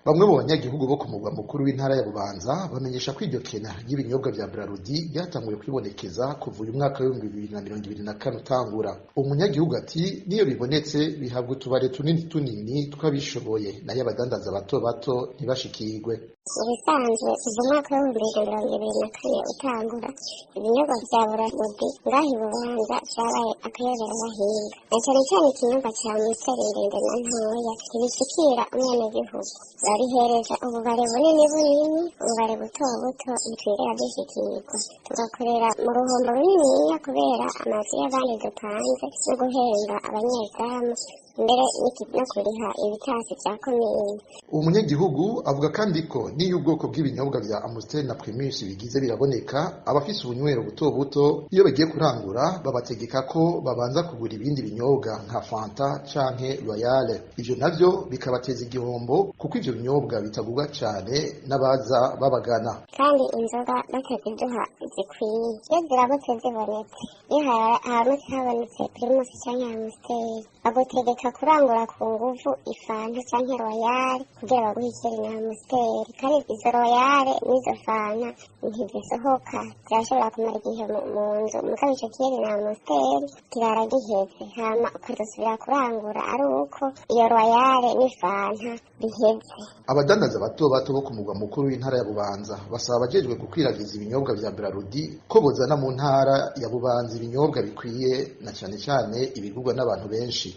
Bamwe mu banyagihugu bo ku mugwa mukuru w'intara ya Bubanza bamenyesha ko iryo kena ry'ibinyobwa vya Braludi ryatanguye kwibonekeza kuva uyu mwaka wa 2024 utangura. Umunyagihugu ati niyo bibonetse bihabwa utubare tunini tw'abishoboye nayo abadandaza bato bato ntibashikirwe. Ibisanzwe kuva umwaka wa 2024 utangura ibinyobwa vya Braludi ngaho i Bubanza vyabaye akayobera bahinga, na cane cane ikinyobwa ca Amstel ndende na ntoya ntibishikira umwenegihugu, barihereza ububare bunini ububare buto ntitwigera dushikirwa, tugakorera mu ruhombo runiniya kubera amazu y'abandi dupanze no guhemba abanyezamu mbere no kuriha ibitasi vya komine. Umunyagihugu avuga kandi ko niyo ubwoko bw'ibinyobwa vya Amstel na Primus bigize biraboneka, abafise ubunywero buto iyo bagiye kurangura babategeka ko babanza kugura ibindi binyobwa nka Fanta canke Royal. Ivyo navyo bikabateza igihombo kuko ivyo binyobwa bitagurwa cane n'abaza babagana. Kandi inzoga bataziduha zikwiye, iyo zirabutse zibonetse, iyo haramutse habonetse Primus canke Amstel bagutegeka kurangura ku nguvu ifanta canke Royal kugira baguhe ikeri na Amstel, kandi izo Royal n'izo fanta ntizisohoka, zirashobora kumara igihe mu nzu, mugabo ico keri na Amstel kirara giheze, hama ukazosubira kurangura ari uko iyo Royal n'ifanta biheze. Abadandaza bato bo ku mugwa mukuru w'intara ya Bubanza basaba abajejwe gukwiragiza ibinyobwa vya Braludi ko bozana mu ntara ya Bubanza ibinyobwa bikwiye na cane cane ibigurwa n'abantu benshi.